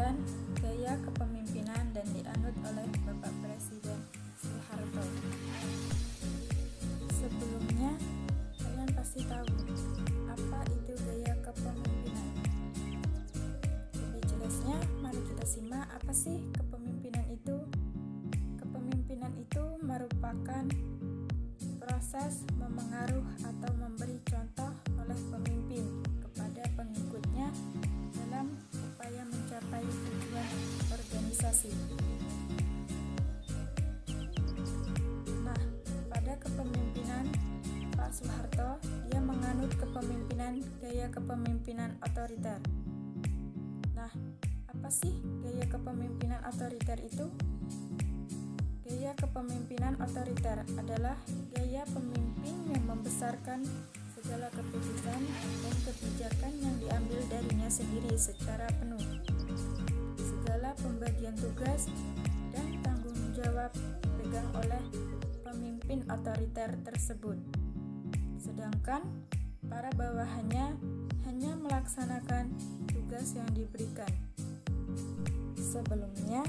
melanjutkan gaya kepemimpinan dan dianut oleh Bapak Presiden Soeharto. Sebelumnya, kalian pasti tahu apa itu gaya kepemimpinan. Lebih jelasnya, mari kita simak apa sih kepemimpinan itu. Kepemimpinan itu merupakan proses memengaruh atau memberi contoh oleh pemimpin kepada pengikutnya dalam upaya mencapai tujuan organisasi. Nah, pada kepemimpinan Pak Soeharto, dia menganut gaya kepemimpinan otoriter. Nah, apa sih gaya kepemimpinan otoriter itu? Gaya kepemimpinan otoriter adalah gaya pemimpin yang membesarkan segala keputusan dan kebijakan yang diambil darinya sendiri secara penuh. Segala pembagian tugas dan tanggung jawab dipegang oleh pemimpin otoriter tersebut. Sedangkan para bawahannya hanya melaksanakan tugas yang diberikan. Sebelumnya,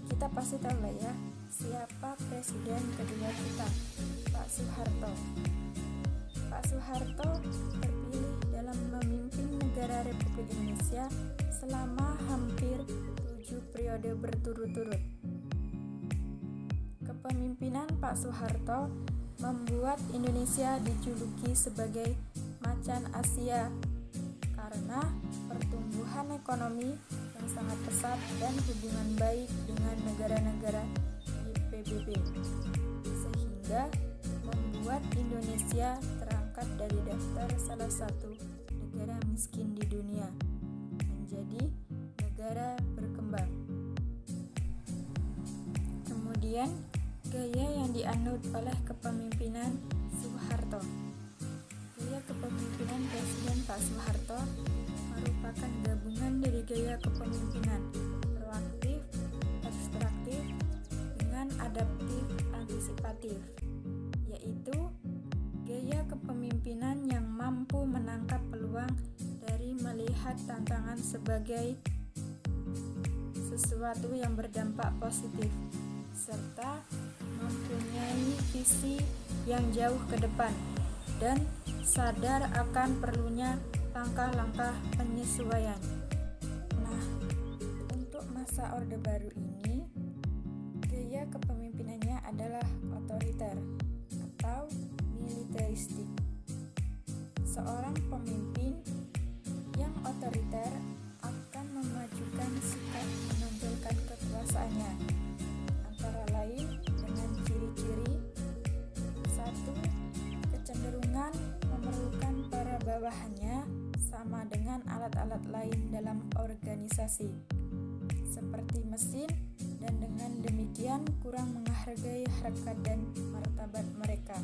kita pasti tahu lah ya, siapa presiden kedua kita, Pak Soeharto. Pak Soeharto terpilih dalam memimpin negara Republik Indonesia selama hampir 7 periode berturut-turut. Kepemimpinan Pak Soeharto membuat Indonesia dijuluki sebagai macan Asia karena pertumbuhan ekonomi yang sangat pesat dan hubungan baik dengan negara-negara di PBB, sehingga membuat Indonesia terangkat dari daftar salah satu negara miskin di dunia menjadi negara berkembang. Kemudian, gaya yang dianut oleh kepemimpinan Soeharto. Gaya kepemimpinan Presiden Pak Soeharto merupakan gabungan dari gaya kepemimpinan proaktif, ekstraktif, dengan adaptif, antisipatif, yaitu gaya kepemimpinan yang mampu menangkap peluang dari melihat tantangan sebagai sesuatu yang berdampak positif, serta mempunyai visi yang jauh ke depan dan sadar akan perlunya langkah-langkah penyesuaian. Nah, untuk masa Orde Baru ini, gaya kepemimpinannya adalah otoriter atau militeristik. Seorang pemimpin yang otoriter akan memajukan sikap menonjolkan kekuasaannya, antara lain dengan ciri-ciri: 1. Kecenderungan memerlukan para bawahannya sama dengan alat-alat lain dalam organisasi, seperti mesin, dan dengan demikian kurang menghargai harkat dan martabat mereka.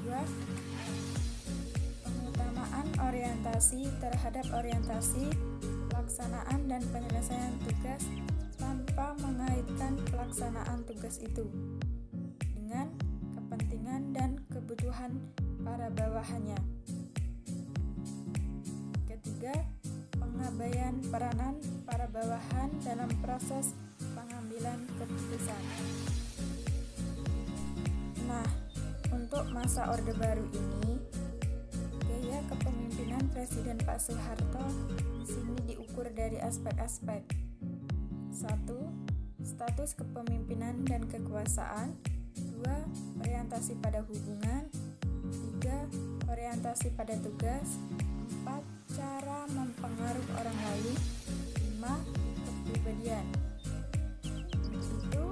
2. Pengutamaan orientasi terhadap orientasi, pelaksanaan dan penyelesaian tugas tanpa mengaitkan pelaksanaan tugas itu dengan kepentingan dan kebutuhan para bawahannya. 3. Pengabaian peranan para bawahan dalam proses pengambilan keputusan. Nah, untuk masa Orde Baru ini, gaya kepemimpinan Presiden Pak Soeharto di sini diukur dari aspek-aspek. 1. Status kepemimpinan dan kekuasaan. 2. Orientasi pada hubungan. 3. Orientasi pada tugas. 4. Cara mempengaruhi orang lain. 5. Kepribadian. Itu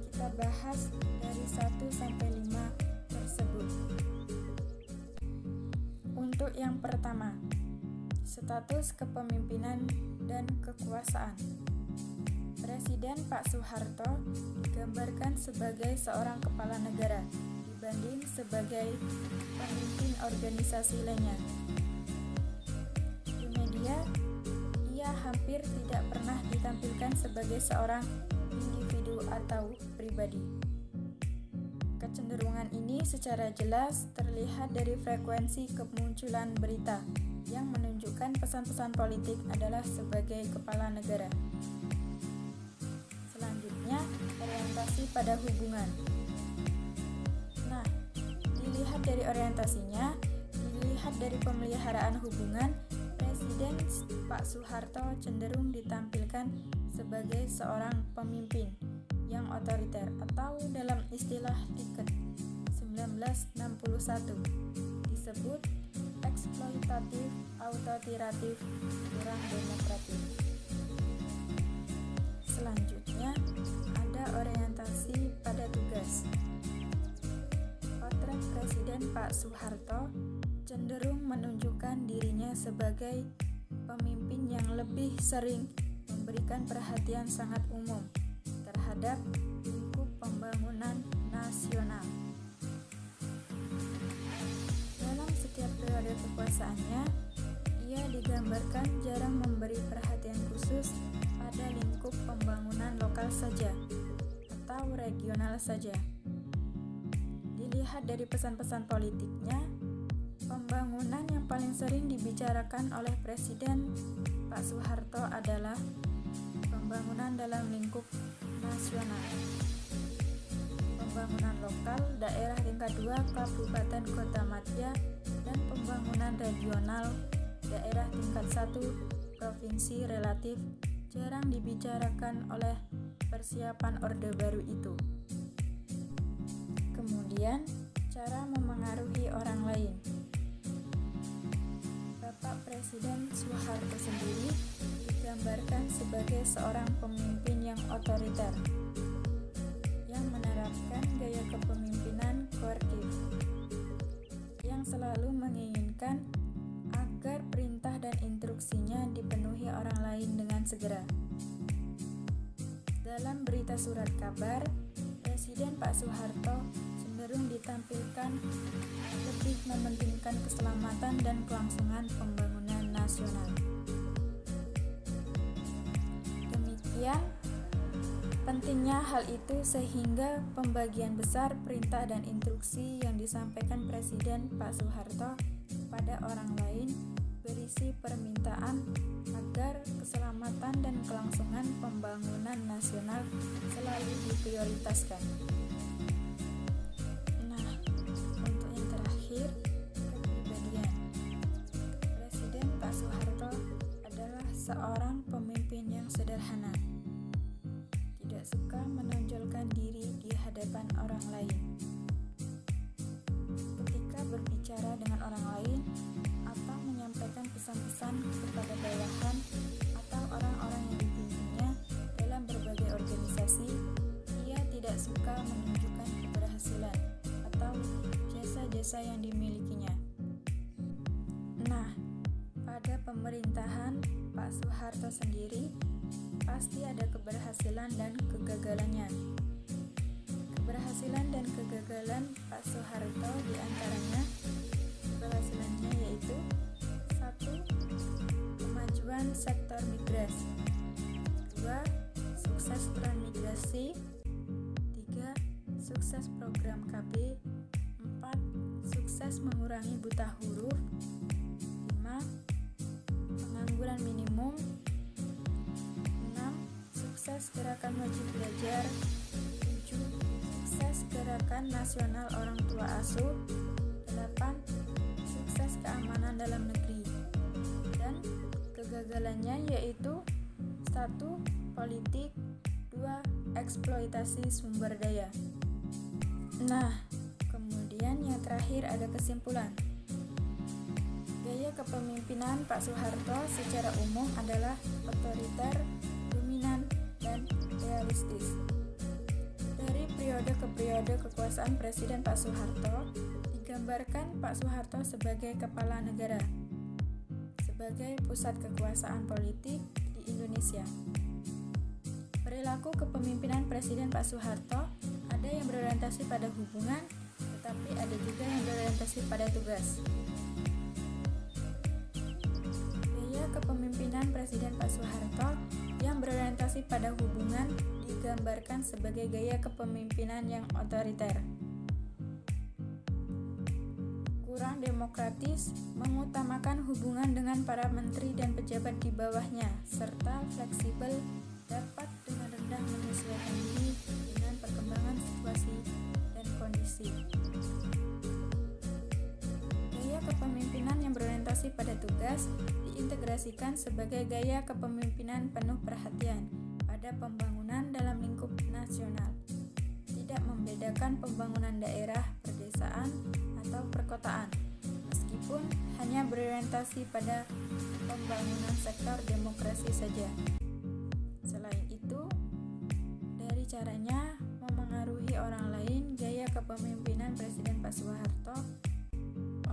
kita bahas dari 1 sampai 5 tersebut. Untuk yang pertama, status kepemimpinan dan kekuasaan. Presiden Pak Soeharto digambarkan sebagai seorang kepala negara dibanding sebagai pemimpin organisasi lainnya. Di media, ia hampir tidak pernah ditampilkan sebagai seorang individu atau pribadi. Kecenderungan ini secara jelas terlihat dari frekuensi kemunculan berita yang menunjukkan pesan-pesan politik adalah sebagai kepala negara. Selanjutnya, orientasi pada hubungan. Nah, dilihat dari orientasinya, dilihat dari pemeliharaan hubungan, Presiden Pak Soeharto cenderung ditampilkan sebagai seorang pemimpin yang otoriter atau dalam istilah Diket 1961 disebut eksploitatif, autokratif, kurang demokratis. Selanjutnya ada orientasi pada tugas. Potret Presiden Pak Soeharto cenderung menunjukkan dirinya sebagai pemimpin yang lebih sering memberikan perhatian sangat umum terhadap lingkup pembangunan nasional. Dalam setiap periode kekuasaannya, ia digambarkan jarang memberi perhatian khusus pada lingkup pembangunan lokal saja atau regional saja. Dilihat dari pesan-pesan politiknya, pembangunan yang paling sering dibicarakan oleh Presiden Pak Soeharto adalah pembangunan dalam lingkup nasional, pembangunan lokal daerah tingkat 2 kabupaten kota madya, dan pembangunan regional daerah tingkat 1 provinsi relatif jarang dibicarakan oleh persiapan Orde Baru itu. Kemudian, cara memengaruhi orang lain. Bapak Presiden Soeharto sendiri digambarkan sebagai seorang pemimpin yang otoriter, yang menerapkan gaya kepemimpinan koerkif, yang selalu menginginkan agar perintah dan instruksinya dipenuhi orang lain dengan segera. Dalam berita surat kabar, Presiden Pak Soeharto cenderung ditampilkan lebih mementingkan keselamatan dan kelangsungan pembangunan nasional. Demikian pentingnya hal itu sehingga pembagian besar perintah dan instruksi yang disampaikan Presiden Pak Soeharto pada orang lain berisi permintaan agar keselamatan dan kelangsungan pembangunan nasional selalu diprioritaskan. Nah, untuk yang terakhir, kepribadian. Presiden Pak Soeharto adalah seorang pemimpin yang sederhana, tidak suka menonjolkan diri di hadapan orang lain. Ketika berbicara dengan orang lain atau menyampaikan pesan-pesan kepada bawahan atau orang-orang yang dipimpinnya dalam berbagai organisasi, ia tidak suka menunjukkan keberhasilan atau jasa-jasa yang dimilikinya. Nah, pada pemerintahan Pak Soeharto sendiri pasti ada keberhasilan dan kegagalannya. Keberhasilan dan kegagalan Pak Soeharto diantaranya keberhasilannya yaitu 1. Kemajuan sektor migrasi, 2. Sukses transmigrasi, 3. Sukses program KB, 4. Sukses mengurangi buta huruf, 5. Pengangguran minimum, 6. Sukses gerakan wajib belajar, 7. Sukses gerakan nasional orang tua asuh, 8. Sukses keamanan dalam negeri. Dan kegagalannya yaitu 1. Politik, 2. Eksploitasi sumber daya. Nah, kemudian yang terakhir ada kesimpulan. Gaya kepemimpinan Pak Soeharto secara umum adalah otoriter, dominan, dan realistis. Dari periode ke periode kekuasaan Presiden Pak Soeharto, digambarkan Pak Soeharto sebagai kepala negara, sebagai pusat kekuasaan politik di Indonesia. Perilaku kepemimpinan Presiden Pak Soeharto ada yang berorientasi pada hubungan, tetapi ada juga yang berorientasi pada tugas. Gaya kepemimpinan Presiden Pak Soeharto yang berorientasi pada hubungan digambarkan sebagai gaya kepemimpinan yang otoriter, kurang demokratis, mengutamakan hubungan dengan para menteri dan pejabat di bawahnya, serta fleksibel, dapat dengan rendah menyesuaikan diri dengan perkembangan situasi dan kondisi. Gaya kepemimpinan yang berorientasi pada tugas diintegrasikan sebagai gaya kepemimpinan penuh perhatian pada pembangunan dalam lingkup nasional, tidak membedakan pembangunan daerah, pedesaan, atau perkotaan, meskipun hanya berorientasi pada pembangunan sektor demokrasi saja. Selain itu, dari caranya memengaruhi orang lain, gaya kepemimpinan Presiden Pak Soeharto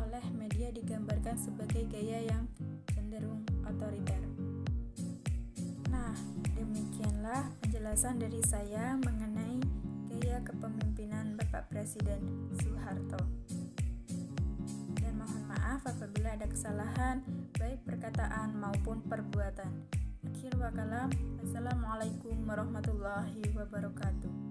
oleh media digambarkan sebagai gaya yang cenderung otoriter. Nah, demikianlah penjelasan dari saya mengenai gaya kepemimpinan Bapak Presiden Soeharto. Dan mohon maaf apabila ada kesalahan baik perkataan maupun perbuatan. Akhir wa kalam, Assalamualaikum warahmatullahi wabarakatuh.